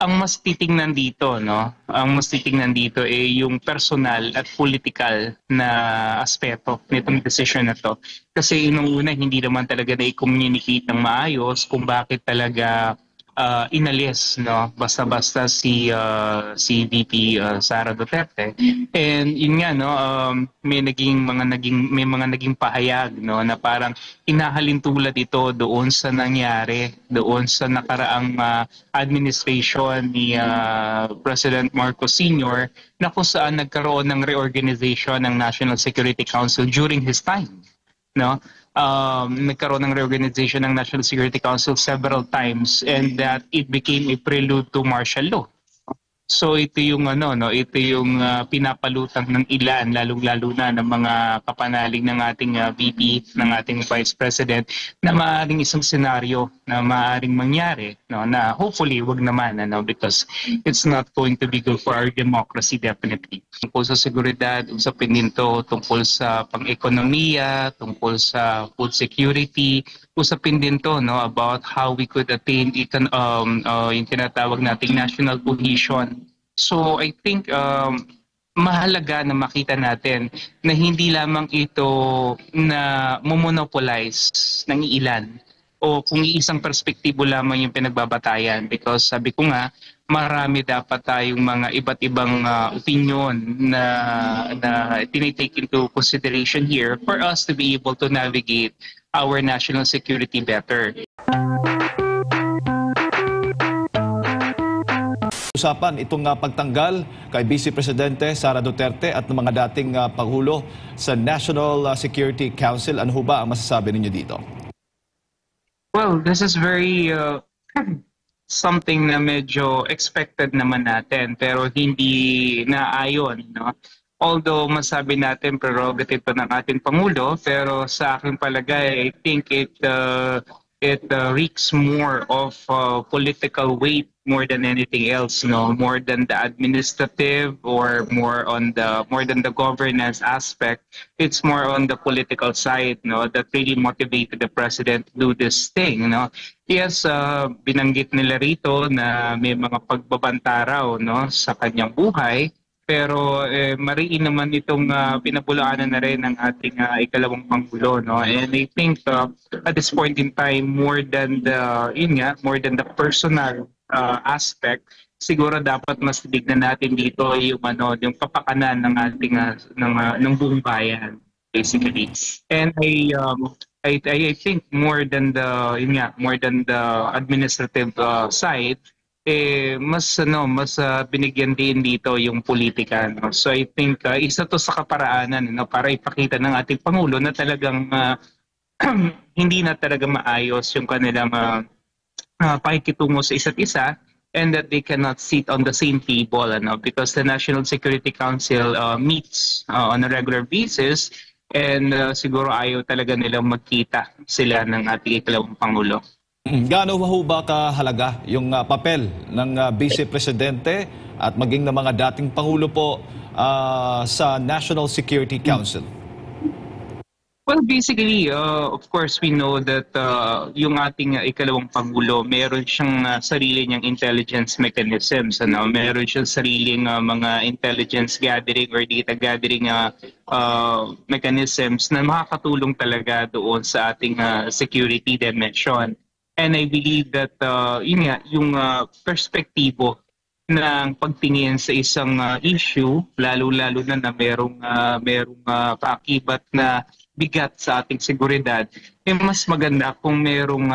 ang mas titingnan dito, no? Ang mas titingnan dito ay yung personal at political na aspeto nitong decision na to. Kasi nung una, hindi naman talaga na-communicate ng maayos kung bakit talaga inalis, no? Basta-basta si VP Sara Duterte. And yun nga, no, may mga naging pahayag, no, na parang inahalin tulad ito doon sa nangyari, doon sa nakaraang administration ni President Marcos Sr. na kung saan nagkaroon ng reorganization ng National Security Council during his time, no? Nagkaroon ng reorganization ng National Security Council several times, and that it became a prelude to martial law. So ito yung ito yung pinapalutang ng ilan, lalong-lalo na ng mga kapanalig ng ating VP, ng ating Vice President, na maaaring isang senaryo na maaaring mangyari, no, na hopefully wag naman, because it's not going to be good for our democracy definitely. Tungkol sa seguridad, usapin din to tungkol sa pang-ekonomiya, tungkol sa food security, usapin din to, no, about how we could attain yung tinatawag nating national cohesion. So I think mahalaga na makita natin na hindi lamang ito na monopolize ng ilan o kung isang perspektibo lamang yung pinagbabatayan, because sabi ko nga, marami dapat tayong mga iba't ibang opinion na tinitake into consideration here for us to be able to navigate our national security better. Usapan itong pagtanggal kay Vice Presidente Sara Duterte at ng mga dating Pangulo sa National Security Council. Ano ho ba ang masasabi ninyo dito? Well, this is very something na medyo expected naman natin, pero hindi naayon, no? Although masabi natin prerogative pa ng ating Pangulo, pero sa aking palagay, I think it reeks more of political weight more than anything else, no, more than the administrative or more than the governance aspect. It's more on the political side, no, that really motivated the president to do this thing, no. Yes, binanggit nila rito na may mga pagbabanta raw, no, sa kanyang buhay. Pero mariin naman itong pinabulaanan na rin ng ating ikalawang Pangulo, no? And I think at this point in time, more than the personal aspect, siguro dapat mas tignan natin dito yung kapakanan ng ating ng buong bayan, basically. And I think more than the administrative side, mas binigyan din dito yung politika, no? So I think isa to sa kaparaanan, no, para ipakita ng ating Pangulo na talagang hindi na talaga maayos yung kanilang pakikitungo sa isa't isa, and that they cannot sit on the same table, because the National Security Council meets on a regular basis, and siguro ayaw talaga nilang magkita sila ng ating ikalawang Pangulo. Gaano ba kahalaga yung papel ng Vice Presidente at maging ng mga dating Pangulo po sa National Security Council? Well, basically, of course, we know that yung ating ikalawang Pangulo, meron siyang sarili niyang intelligence mechanisms, meron siyang sariling mga intelligence gathering or data gathering mechanisms na makakatulong talaga doon sa ating security dimension. And I believe that yung perspektibo ng pagtingin sa isang issue, lalo-lalo na merong kaakibat na bigat sa ating seguridad, mas maganda kung merong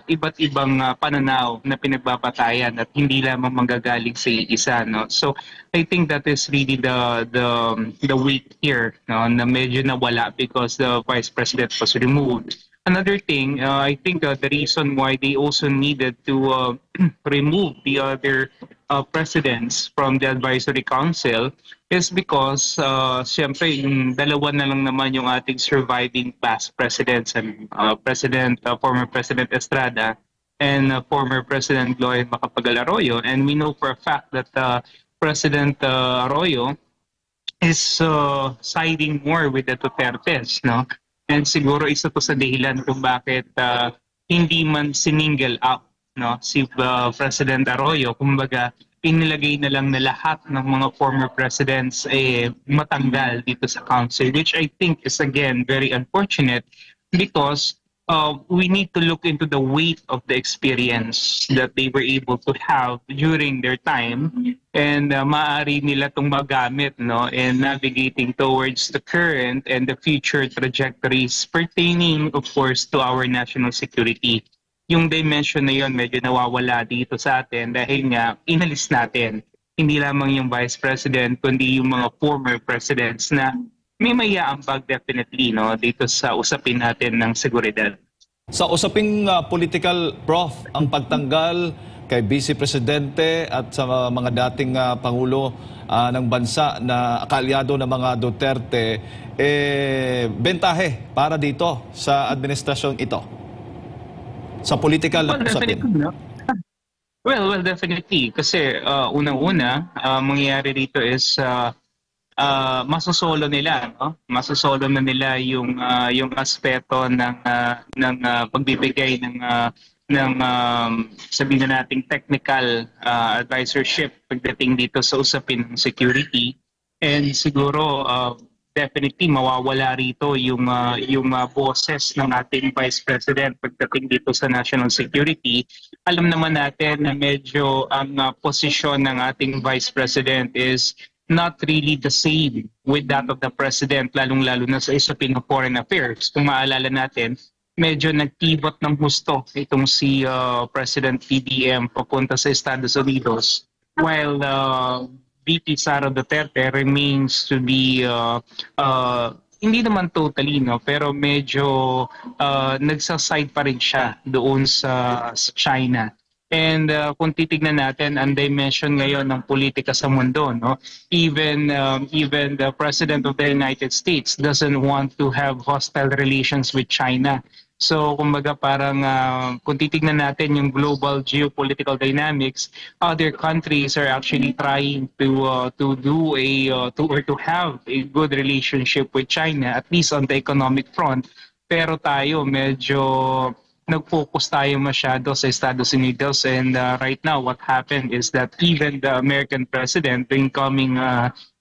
iba't ibang pananaw na pinagbabatayan at hindi lamang manggagaling sa isa, no? So I think that is really the weight here, no, na medyo nawala because the Vice President was removed. Another thing, I think the reason why they also needed to remove the other presidents from the advisory council is because siyempre yung dalawa na lang naman yung ating surviving past presidents, and former President Estrada and former President Gloria Macapagal Arroyo, and we know for a fact that President Arroyo is siding more with the Dutertes, no? And siguro isa to sa dahilan kung bakit hindi man sininggle out, no, si President Arroyo, kumbaga inilagay na lang na lahat ng mga former presidents matanggal dito sa council, which I think is again very unfortunate because we need to look into the weight of the experience that they were able to have during their time, and maaari nila itong magamit, no, in navigating towards the current and the future trajectories pertaining, of course, to our national security. Yung dimension na yun medyo nawawala dito sa atin dahil nga inalis natin hindi lamang yung Vice President kundi yung mga former presidents na may maiaambag definitely, no, dito sa usapin natin ng seguridad. Sa usaping political, Prof, ang pagtanggal kay Vice Presidente at sa mga dating Pangulo ng bansa na kaalyado ng mga Duterte, bentahe para dito sa administrasyong ito? Sa political na usapin. No? Well, definitely. Kasi unang-una, mangyayari dito is masosolo nila, no? Masosolo na nila yung aspeto ng pagbibigay ng sabihin na nating technical advisorship pagdating dito sa usapin ng security, and siguro definitely mawawala rito yung boses ng ating Vice President pagdating dito sa national security. Alam naman natin na medyo ang posisyon ng ating Vice President is not really the same with that of the President, lalong-lalo na sa usapin ng foreign affairs. Kung maalala natin, medyo nagtibot ng gusto itong si President PBM papunta sa Estados Unidos, while VP Sara Duterte remains to be hindi naman totally, no, pero medyo nagsaside pa rin siya doon sa China. And kung titignan natin ang dimension ngayon ng politika sa mundo, no, even the President of the United States doesn't want to have hostile relations with China. So kumbaga parang kung titignan natin yung global geopolitical dynamics, other countries are actually trying to have a good relationship with China, at least on the economic front. Pero tayo medyo nag-focus tayo masyado sa Estados Unidos, and right now what happened is that even the American president, the incoming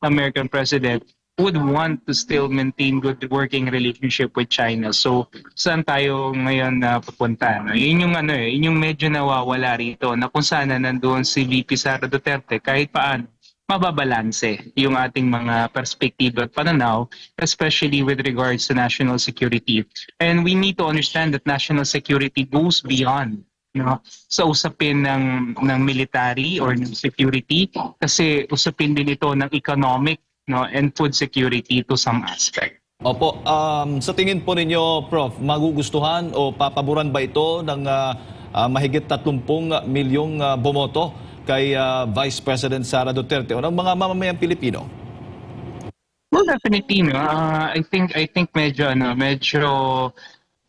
American president, would want to still maintain good working relationship with China. So saan tayo ngayon papunta? No? Yun yung medyo nawawala rito, na kung sana nandoon si VP Sara Duterte, kahit paano mababalanse yung ating mga perspektibo at pananaw, especially with regards to national security. And we need to understand that national security goes beyond, no, sa usapin ng military or ng security, kasi usapin din ito ng economic, no, and food security to some aspect. Opo, sa tingin po ninyo, Prof, magugustuhan o papaboran ba ito ng mahigit 30 milyong bumoto kay Vice President Sara Duterte o ng mga mamamayang Pilipino? Well, definitely, no. I think medyo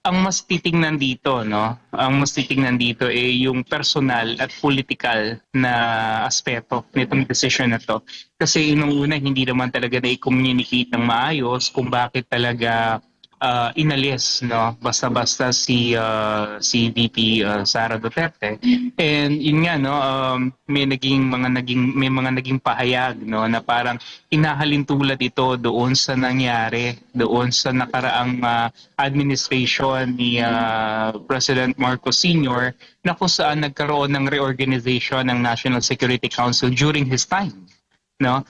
ang mas titingnan dito, no, ang mas titingnan dito yung personal at political na aspeto nitong decision na to. Kasi nung una hindi naman talaga na-communicate ng maayos kung bakit talaga inalis, no, basta-basta si VP Sara Duterte. And yun nga, no, may mga naging pahayag, no, na parang inahalin tulad ito doon sa nangyari doon sa nakaraang administration ni President Marcos Sr., na kung saan nagkaroon ng reorganization ng National Security Council during his time, no.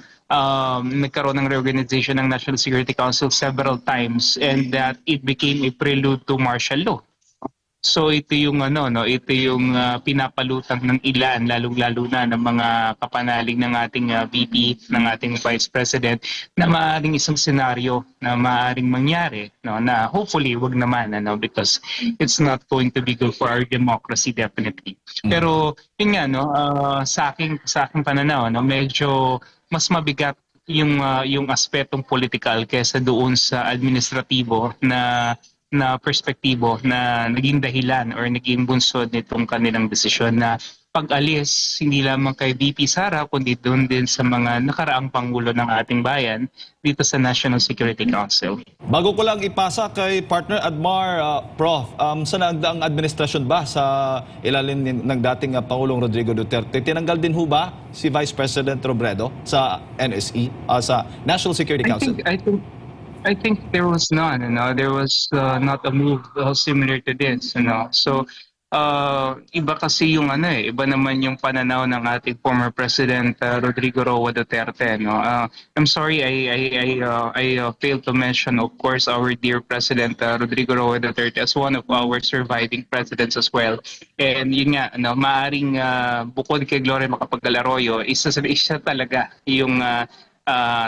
Nagkaroon ng reorganization ng National Security Council several times, and that it became a prelude to martial law. So ito yung pinapalutang ng ilan, lalong-lalo na ng mga kapanalig ng ating VP, ng ating Vice President, na maaaring isang senaryo na maaaring mangyari, no, na hopefully wag naman, because it's not going to be good for our democracy definitely. Pero yun nga, no, sa aking pananaw, no, medyo mas mabigat yung aspetong political kaysa doon sa administratibo na perspektibo na naging dahilan or naging bunsod nitong kanilang desisyon na pag-alis hindi lamang kay VP Sara kundi doon din sa mga nakaraang pangulo ng ating bayan dito sa National Security Council. Bago ko lang ipasa kay partner Admar, Prof, sa nagdaang administrasyon ba sa ilalim ng dating Pangulong Rodrigo Duterte, tinanggal din ho ba si Vice President Robredo sa NSE, sa National Security Council? I think there was none. There was not a move similar to this. So iba kasi yung iba naman yung pananaw ng ating former President Rodrigo Roa Duterte. I'm sorry, I failed to mention, of course, our dear President Rodrigo Roa Duterte as one of our surviving presidents as well. And yun nga, maaring bukod kay Gloria Macapagal Arroyo, isa talaga yung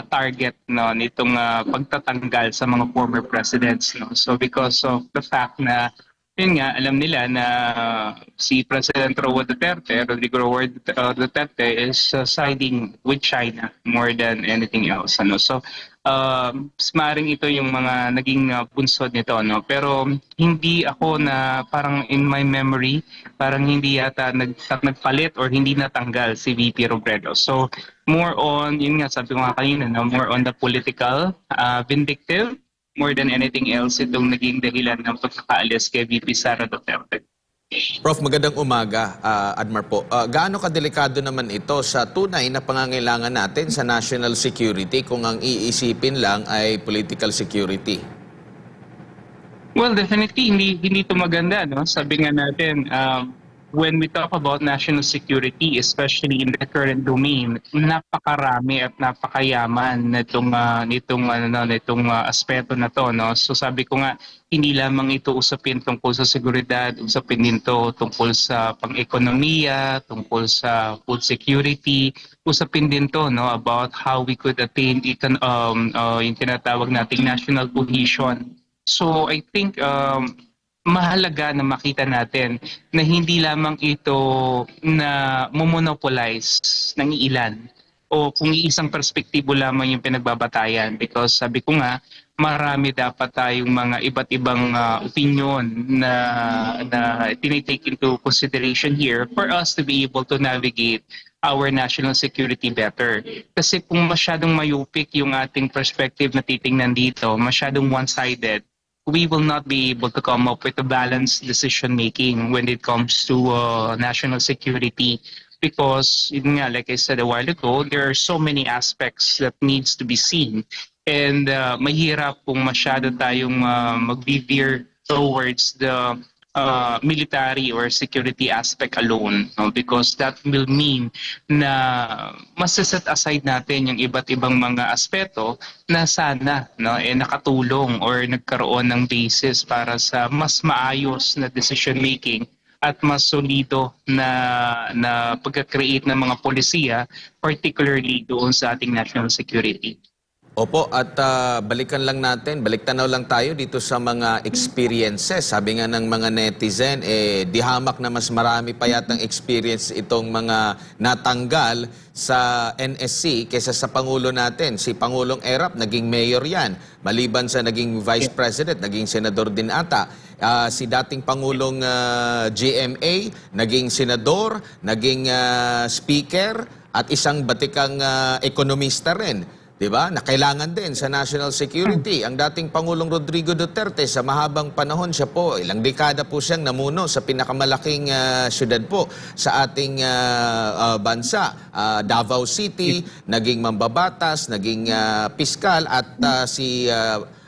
target nitong pagtatanggal sa mga former presidents. So because of the fact na yun nga, alam nila na si President Rodrigo Roa Duterte is siding with China more than anything else. So, maring ito yung mga naging punsod nito. Pero hindi ako na parang in my memory, parang hindi yata nagpalit or hindi natanggal si VP Robredo. So, more on, yun nga, sabi ko nga kanina, more on the political, vindictive, more than anything else, itong naging dahilan ng pagkakaalis kay VP Sara Duterte. Prof, magandang umaga, Admar po. Gaano kadelikado naman ito sa tunay na pangangailangan natin sa national security kung ang iisipin lang ay political security? Well, definitely, hindi ito maganda. Sabi nga natin, when we talk about national security, especially in the current domain, napakarami at napakayaman nitong aspeto na to. So sabi ko nga, hindi lamang ito usapin tungkol sa seguridad, usapin din to tungkol sa pang-ekonomiya, tungkol sa food security, usapin din to about how we could attain yung tinatawag nating national cohesion. So I think mahalaga na makita natin na hindi lamang ito na monopolize ng ilan o kung iisang perspektibo lamang yung pinagbabatayan, because sabi ko nga, marami dapat tayong mga iba't ibang opinion na tinitake into consideration here for us to be able to navigate our national security better. Kasi kung masyadong mayupik yung ating perspective na titingnan dito, masyadong one-sided, we will not be able to come up with a balanced decision making when it comes to national security, because like I said a while ago, there are so many aspects that needs to be seen, and mahirap kung masyado tayong mag-veer towards the military or security aspect alone, because that will mean na masaset aside natin yung iba't ibang mga aspeto na sana nakatulong or nagkaroon ng basis para sa mas maayos na decision making at mas solido na pagka-create ng mga polisiya, particularly doon sa ating national security. Opo, at baliktanaw lang tayo dito sa mga experiences. Sabi nga ng mga netizen, di hamak na mas marami pa yatang experience itong mga natanggal sa NSC kaysa sa Pangulo natin. Si Pangulong Erap, naging mayor yan. Maliban sa naging vice president, naging senador din ata. Si dating Pangulong GMA, naging senador, naging speaker, at isang batikang ekonomista rin. Diba? Na kailangan din sa national security. Ang dating Pangulong Rodrigo Duterte, sa mahabang panahon siya po, ilang dekada po siyang namuno sa pinakamalaking syudad po sa ating bansa. Davao City, naging mambabatas, naging piskal, at si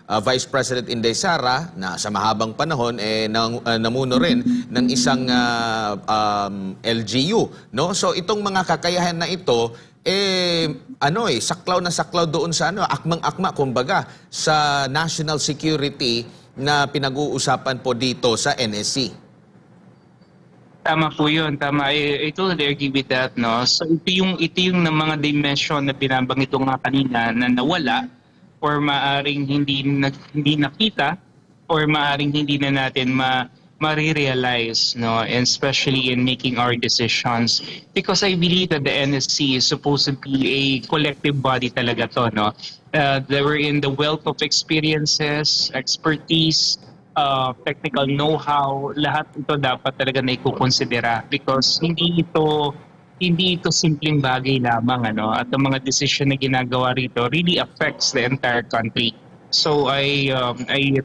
Vice President Inday Sara, na sa mahabang panahon namuno rin ng isang LGU. No? So itong mga kakayahan na ito, saklaw na saklaw doon sa akmang-akma kumbaga sa national security na pinag-uusapan po dito sa NSC. Tama po 'yun, tama. I totally agree with that, no. So ito yung mga dimension na binabanggit ko nga kanina na nawala or maaring hindi nakita or maaring hindi na natin ma-realize, no, and especially in making our decisions, because I believe that the NSC is supposed to be a collective body talaga to, no. They were in the wealth of experiences, expertise, technical know-how, lahat ito dapat talaga na ikukonsidera because hindi ito simpleng bagay lamang at ang mga decision na ginagawa rito really affects the entire country. So I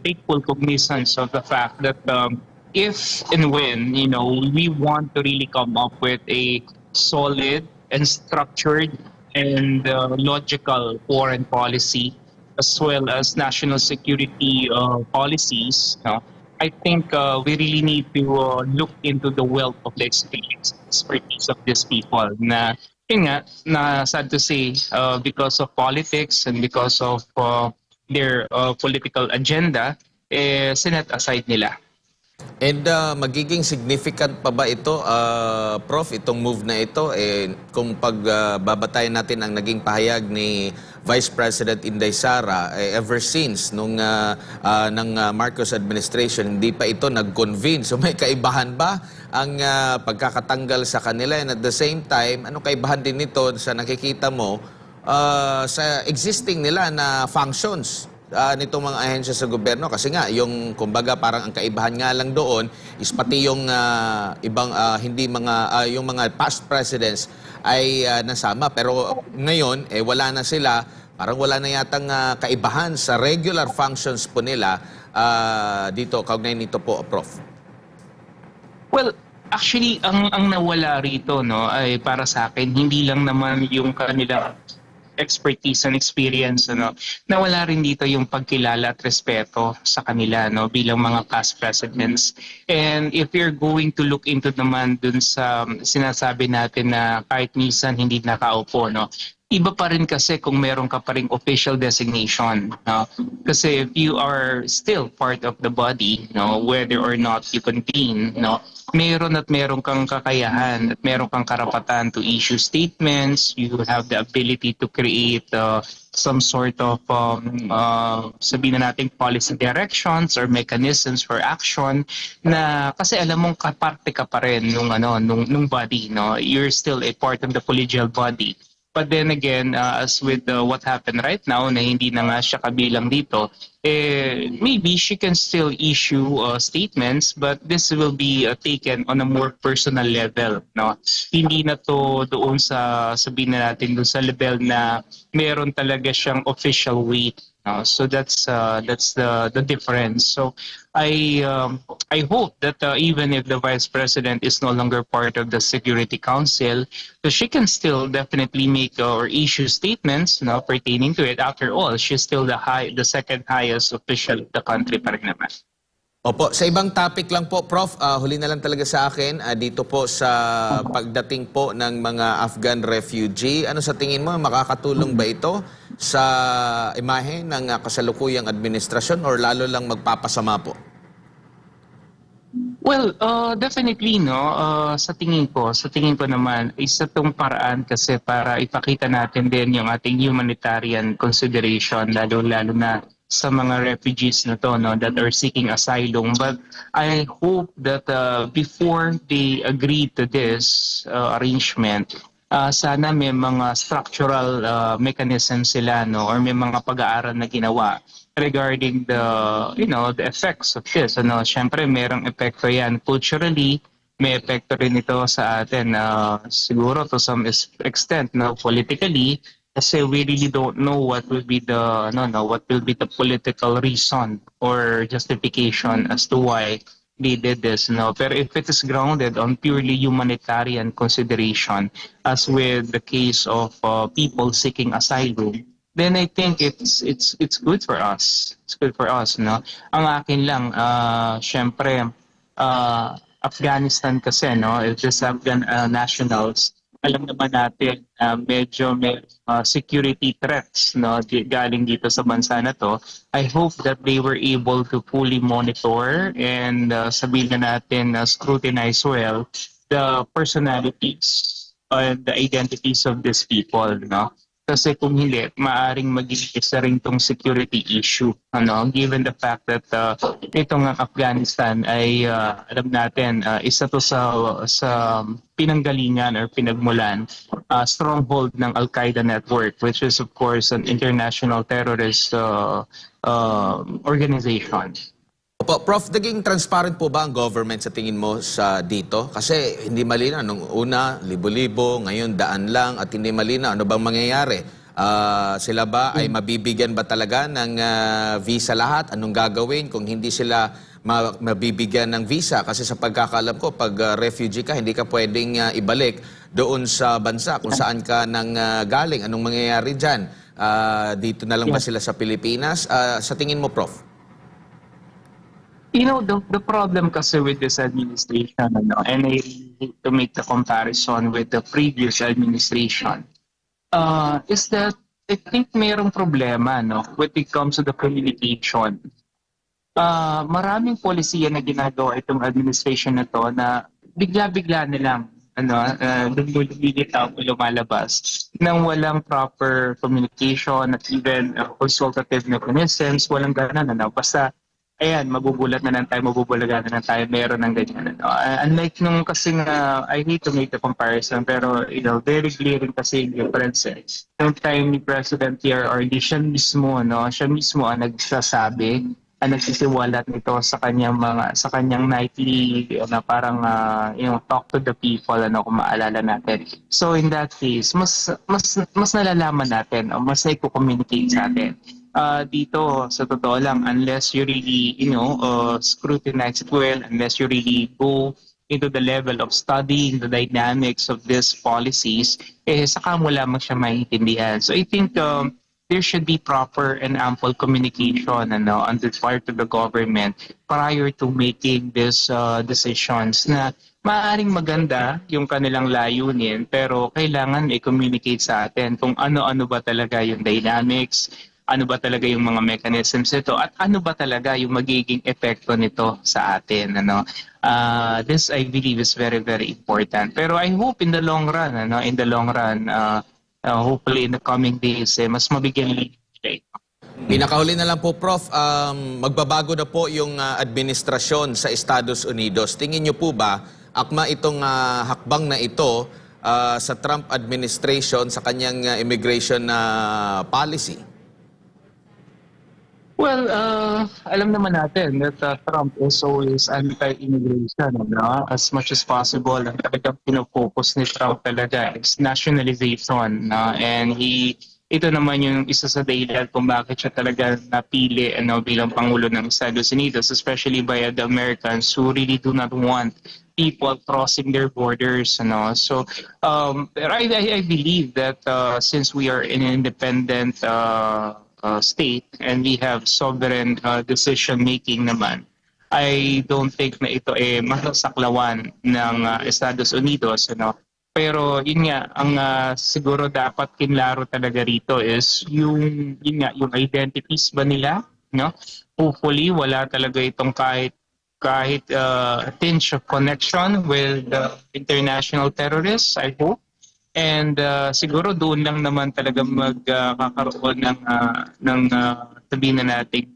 take full cognizance of the fact that if and when we want to really come up with a solid and structured and logical foreign policy as well as national security policies, I think we really need to look into the wealth of the experience, expertise of these people. Na yun nga, na sad to say, because of politics and because of their political agenda, sinet aside nila. And magiging significant pa ba ito, Prof, itong move na ito? Kung pagbabatayan natin ang naging pahayag ni Vice President Inday Sara, ever since nung ng Marcos administration, hindi pa ito nag-convene. So may kaibahan ba ang pagkakatanggal sa kanila? And at the same time, ano kaibahan din nito sa nakikita mo sa existing nila na functions nitong mga ahensya sa gobyerno? Kasi nga, yung kumbaga parang ang kaibahan nga lang doon is pati yung ibang hindi mga yung mga past presidents ay nasama, pero ngayon wala na sila, parang wala na yatang kaibahan sa regular functions po nila dito. Kaugnay nito po, Prof. Well, actually ang nawala rito ay para sa akin hindi lang naman yung kanilang expertise and experience, nawala rin dito yung pagkilala at respeto sa kanila bilang mga past presidents. And if you're going to look into naman dun sa sinasabi natin na kahit minsan hindi nakaupo, iba pa rin kasi kung meron ka pa ring official designation. Kasi if you are still part of the body, whether or not you convene, meron kang kakayahan at meron kang karapatan to issue statements. You have the ability to create some sort of sabihin na natin policy directions or mechanisms for action na kasi alam mong kaparte ka pa rin nung body. You're still a part of the collegial body. But then again, as with what happened right now, na hindi na nga siya kabilang dito, maybe she can still issue statements, but this will be taken on a more personal level. Hindi na to doon sa, sabihin na natin, doon sa level na meron talaga siyang official weight. So that's the difference. So I hope that even if the Vice President is no longer part of the Security Council, so she can still definitely make or issue statements pertaining to it. After all, she's still the second highest official of the country pa rin naman. Opo, sa ibang topic lang po, Prof, huli na lang talaga sa akin, dito po sa pagdating po ng mga Afghan refugee, ano sa tingin mo, makakatulong ba ito sa imahe ng kasalukuyang administrasyon or lalo lang magpapasama po? Well, definitely sa tingin ko naman isa tong paraan kasi para ipakita natin din yung ating humanitarian consideration lalo na sa mga refugees na to that are seeking asylum. But I hope that before they agree to this arrangement, sana may mga structural mechanisms sila or may mga pag-aaral na ginawa regarding the effects of this. Syempre merong epekto yan culturally, may epekto rin ito sa atin siguro to some extent politically. Kasi we really don't know what will be the political reason or justification as to why they did this. Pero if it is grounded on purely humanitarian consideration, as with the case of people seeking asylum, then I think it's good for us. It's good for us. Ang akin lang, syempre, Afghanistan kasi, this Afghan nationals, alam naman natin medyo may security threats galing dito sa bansa na to. I hope that they were able to fully monitor and sabihin na natin scrutinize well the personalities and the identities of these people. Kasi kung hindi, maaring maging isa rin tong security issue. Given the fact that itong Afghanistan ay alam natin isa to sa pinanggalingan or pinagmulan stronghold ng Al-Qaeda network, which is of course an international terrorist organization. Opo, Prof, naging transparent po ba ang government sa tingin mo sa dito? Kasi hindi malinaw. Nung una, libo-libo, ngayon daan lang at hindi malinaw. Ano bang mangyayari? Sila ba ay mabibigyan ba talaga ng visa lahat? Anong gagawin kung hindi sila mabibigyan ng visa? Kasi sa pagkakalam ko, pag refugee ka, hindi ka pwedeng ibalik doon sa bansa kung saan ka nang galing. Anong mangyayari dyan? Dito na lang ba sila sa Pilipinas? Sa tingin mo, Prof? You know, the problem kasi with this administration, ano, and I really hate to make the comparison with the previous administration, is that I think mayroong problema, no, when it comes to the communication. Maraming polisiya na ginagawa itong administration na to na bigla-bigla na lang lumilitaw o lumalabas nang walang proper communication at even consultative mechanisms, walang ganon. Basta ayan, mabubulagan na lang tayo, meron ng ganyan. Unlike nung kasi nga, I hate to make the comparison, pero very glaring kasi yung difference. Yung time ni President PRRD, siya mismo ang nagsasabi, ang nagsisiwalat nito sa kanyang nightly parang talk to the people, kung maalala natin. So in that case, mas nalalaman natin, mas na-communicate sa atin. Dito sa totoo lang, unless you really scrutinize it well, unless you really go into the level of studying the dynamics of these policies, saka mo lamang siya maintindihan. So I think there should be proper and ample communication on the part of the government prior to making these decisions na maaaring maganda yung kanilang layunin, pero kailangan i-communicate sa atin kung ano-ano ba talaga yung dynamics, ano ba talaga yung mga mechanisms nito, at ano ba talaga yung magiging epekto nito sa atin. This I believe is very, very important. Pero I hope in the long run, hopefully in the coming days, mas mabigyan leeway. Pinakahuli na lang po, Prof, magbabago na po yung administrasyon sa Estados Unidos. Tingin niyo po ba, akma itong hakbang na ito sa Trump administration sa kanyang immigration policy? Well, alam naman natin that Trump is always anti-immigration. As much as possible, ang talagang pinofocus ni Trump talaga is nationalization. And ito naman yung isa sa dahilan kung bakit siya talaga napili bilang Pangulo ng Estados Unidos, especially by the Americans who really do not want people crossing their borders. So I believe that since we are in an independent state and we have sovereign decision making naman, I don't think na ito masasaklawan ng Estados Unidos. Pero yun nga, ang siguro dapat kinlaro talaga rito is yung identities ba nila. Hopefully wala talaga itong kahit tinge of connection with international terrorists, I hope. And siguro doon lang naman talaga magkakaroon ng sabihin na natin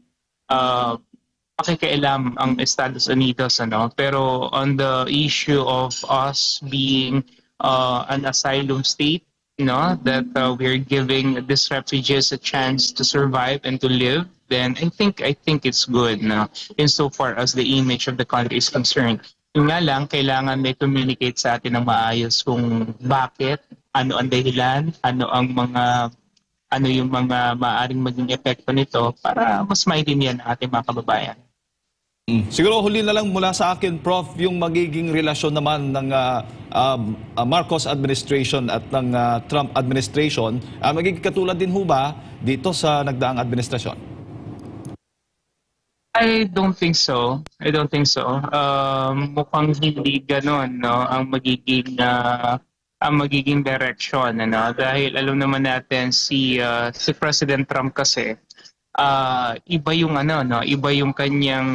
pakikialam ang Estados Unidos. Pero on the issue of us being an asylum state, that we're giving these refugees a chance to survive and to live, then I think it's good insofar as the image of the country is concerned. Yung nga lang, kailangan may communicate sa atin ng maayos kung bakit, ano ang dahilan, ano yung mga maaaring maging epekto nito para mas maintindihan ang ating mga kababayan. Siguro huli na lang mula sa akin, Prof, yung magiging relasyon naman ng Marcos administration at ng Trump administration, magiging katulad din ho ba dito sa nagdaang administrasyon? I don't think so. Mukhang hindi ganon, ang magiging direction, dahil alam naman natin si President Trump kasi iba yung kanyang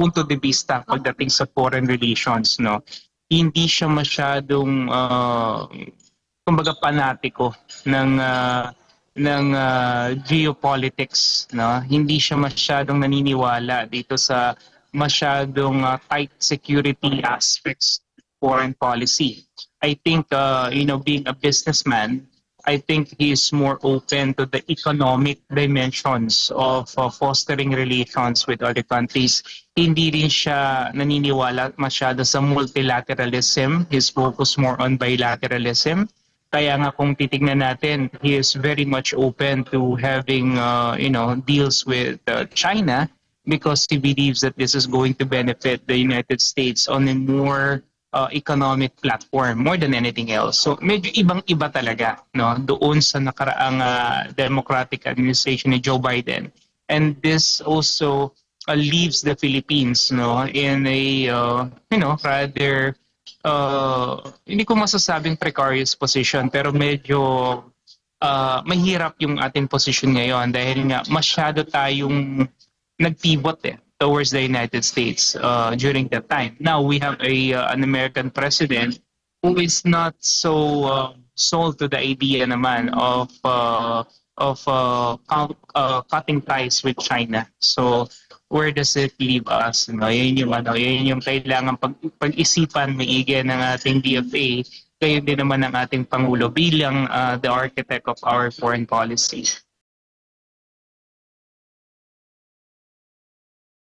punto de vista pagdating sa foreign relations, Hindi siya masyadong kumbaga panatiko ng geopolitics, Hindi siya masyadong naniniwala dito sa masyadong tight security aspects foreign policy. I think being a businessman, I think he is more open to the economic dimensions of fostering relations with other countries. Hindi rin siya naniniwala masyado sa multilateralism. He's focused more on bilateralism. Kaya nga kung titignan natin, he is very much open to having deals with China because he believes that this is going to benefit the United States on a more economic platform more than anything else. So medyo ibang-iba talaga no doon sa nakaraang Democratic administration ni Joe Biden. And this also leaves the Philippines no in a rather hindi ko masasabing precarious position pero medyo mahirap yung ating position ngayon dahil nga masyado tayong nag-pivot towards the United States during that time. Now we have an American president who is not so sold to the idea naman of cutting ties with China. So where does it leave us? Yun yung kailangan pag-isipan maigi ng ating DFA, gayon din naman ng ating Pangulo bilang the architect of our foreign policy.